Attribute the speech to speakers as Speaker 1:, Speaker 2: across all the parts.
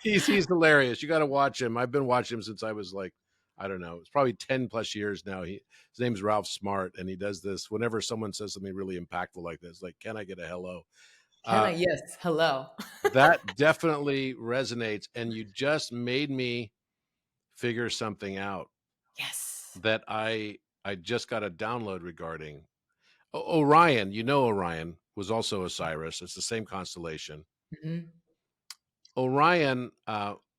Speaker 1: He's hilarious. You got to watch him. I've been watching him since I was like, I don't know, it's probably 10 plus years now. His name's Ralph Smart, and he does this whenever someone says something really impactful like this, like, can I get a hello?
Speaker 2: Can I? Yes. Hello.
Speaker 1: That definitely resonates. And you just made me figure something out
Speaker 2: Yes.
Speaker 1: that I just got a download regarding. Orion, Orion was also Osiris. It's the same constellation.
Speaker 2: Mm-hmm.
Speaker 1: Orion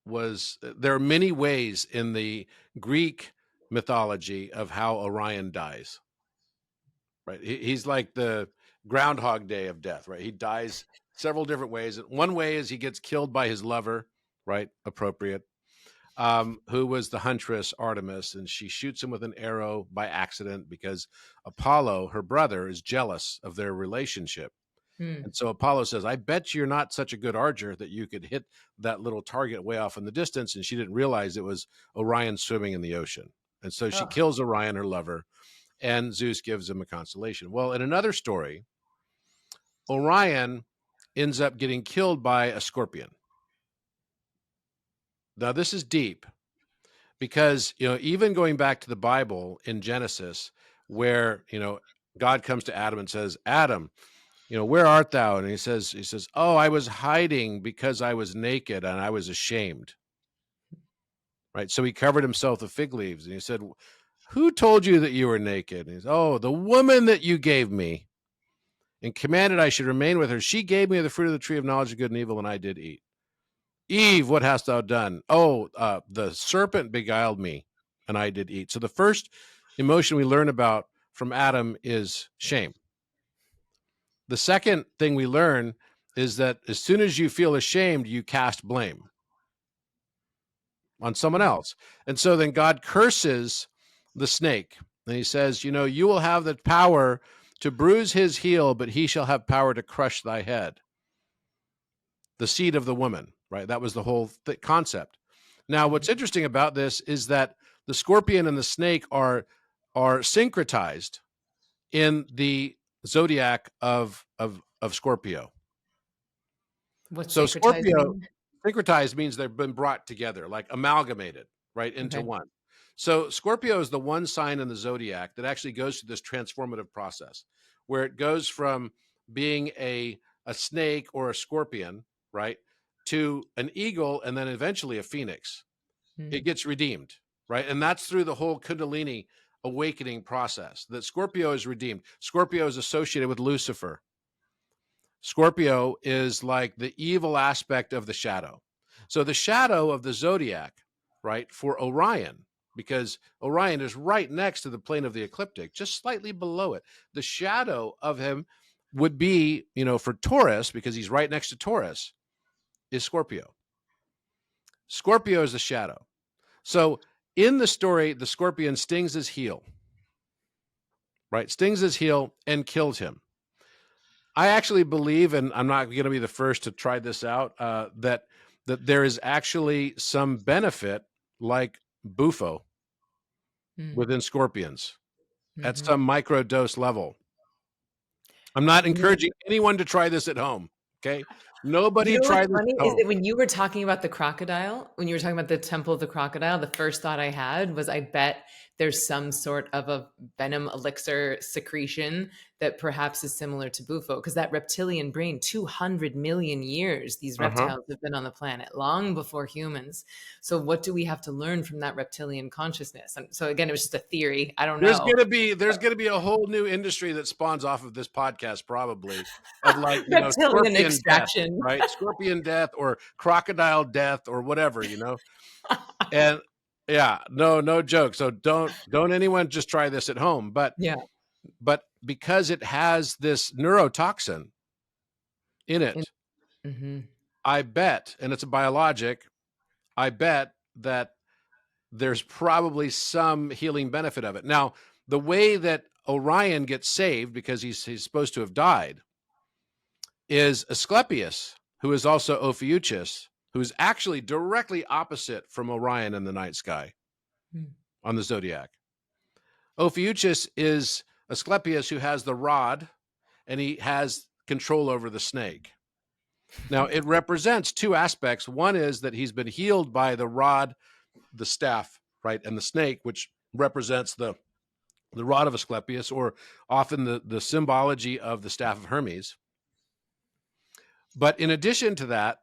Speaker 1: there are many ways in the Greek mythology of how Orion dies, right? He's like the Groundhog Day of death, right? He dies several different ways. One way is he gets killed by his lover, right? Appropriate. Who was the huntress Artemis, and she shoots him with an arrow by accident because Apollo, her brother, is jealous of their relationship.
Speaker 2: Hmm.
Speaker 1: And so Apollo says, I bet you're not such a good archer that you could hit that little target way off in the distance. And she didn't realize it was Orion swimming in the ocean. And so she
Speaker 2: Oh.
Speaker 1: kills Orion, her lover, and Zeus gives him a consolation. Well, in another story, Orion ends up getting killed by a scorpion. Now, this is deep because, even going back to the Bible in Genesis, where, God comes to Adam and says, Adam, where art thou? And he says, oh, I was hiding because I was naked and I was ashamed. Right. So he covered himself with fig leaves and he said, who told you that you were naked? And he said, oh, the woman that you gave me and commanded I should remain with her. She gave me the fruit of the tree of knowledge of good and evil, and I did eat. Eve, what hast thou done? Oh, the serpent beguiled me and I did eat. So the first emotion we learn about from Adam is shame. The second thing we learn is that as soon as you feel ashamed, you cast blame on someone else. And so then God curses the snake. And he says, you will have the power to bruise his heel, but he shall have power to crush thy head. The seed of the woman, right? That was the whole concept. Now, what's interesting about this is that the scorpion and the snake are syncretized in the zodiac of Scorpio.
Speaker 2: What's
Speaker 1: So
Speaker 2: syncretized
Speaker 1: Scorpio,
Speaker 2: mean?
Speaker 1: syncretized means they've been brought together, like amalgamated, right, into
Speaker 2: Okay.
Speaker 1: one. So Scorpio is the one sign in the zodiac that actually goes through this transformative process where it goes from being a snake or a scorpion, right, to an eagle and then eventually a phoenix. It gets redeemed, right? And that's through the whole Kundalini awakening process that Scorpio is redeemed. Scorpio is associated with Lucifer. Scorpio is like the evil aspect of the shadow. So the shadow of the zodiac, right, for Orion, because Orion is right next to the plane of the ecliptic, just slightly below it. The shadow of him would be, for Taurus, because he's right next to Taurus, is Scorpio. Scorpio is the shadow. So in the story, the scorpion stings his heel, right? Stings his heel and kills him. I actually believe, and I'm not going to be the first to try this out, that there is actually some benefit, like Bufo, within scorpions at some micro dose level. I'm not encouraging anyone to try this at home. Okay,
Speaker 2: You
Speaker 1: nobody
Speaker 2: know
Speaker 1: try
Speaker 2: what's
Speaker 1: this
Speaker 2: funny
Speaker 1: at
Speaker 2: is
Speaker 1: home.
Speaker 2: that when you were talking about the crocodile, when you were talking about the temple of the crocodile, the first thought I had was I bet there's some sort of a venom elixir secretion that perhaps is similar to Bufo, because that reptilian brain, 200 million years, these reptiles have been on the planet long before humans. So what do we have to learn from that reptilian consciousness? And so again, it was just a theory. I don't
Speaker 1: There's
Speaker 2: know.
Speaker 1: gonna be a whole new industry that spawns off of this podcast, probably, of like,
Speaker 2: Reptilian
Speaker 1: scorpion death,
Speaker 2: extraction.
Speaker 1: right? Scorpion death or crocodile death or whatever. And yeah, no joke. So don't anyone just try this at home. But
Speaker 2: Yeah.
Speaker 1: because it has this neurotoxin in it, I bet, and it's a biologic, I bet that there's probably some healing benefit of it. Now, the way that Orion gets saved, because he's supposed to have died, is Asclepius, who is also Ophiuchus, who is actually directly opposite from Orion in the night sky on the zodiac. Ophiuchus is Asclepius, who has the rod, and he has control over the snake. Now, it represents two aspects. One is that he's been healed by the rod, the staff, right, and the snake, which represents the rod of Asclepius, or often the symbology of the staff of Hermes. But in addition to that,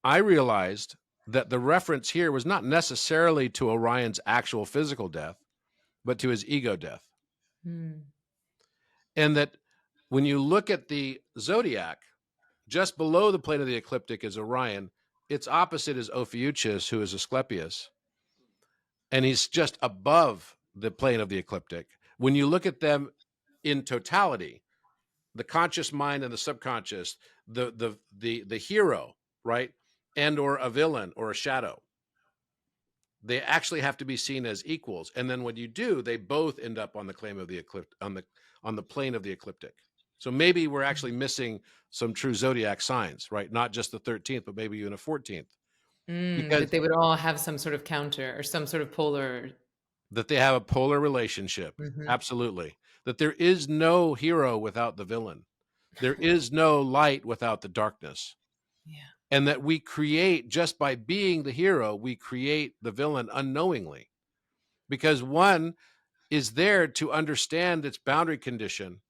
Speaker 1: I realized that the reference here was not necessarily to Orion's actual physical death, but to his ego death. And that when you look at the zodiac, just below the plane of the ecliptic is Orion. Its opposite is Ophiuchus, who is Asclepius. And he's just above the plane of the ecliptic. When you look at them in totality, the conscious mind and the subconscious, the hero, right, and or a villain or a shadow, they actually have to be seen as equals. And then when you do, they both end up on the claim of the ecliptic, on the plane of the ecliptic. So maybe we're actually missing some true zodiac signs, right? Not just the 13th, but maybe even a 14th.
Speaker 2: That they would all have some sort of counter or some sort of polar.
Speaker 1: That they have a polar relationship.
Speaker 2: Mm-hmm.
Speaker 1: Absolutely. That there is no hero without the villain. There is no light without the darkness.
Speaker 2: Yeah.
Speaker 1: And that we create, just by being the hero, we create the villain unknowingly. Because one is there to understand its boundary condition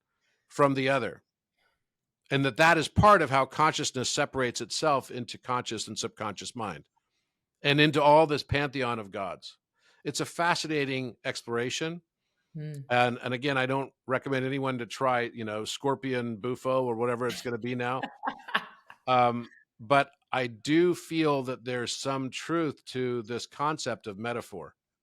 Speaker 1: from the other. And that is part of how consciousness separates itself into conscious and subconscious mind and into all this pantheon of gods. It's a fascinating exploration. And again, I don't recommend anyone to try, Scorpion Bufo or whatever it's going to be now. But I do feel that there's some truth to this concept of metaphor.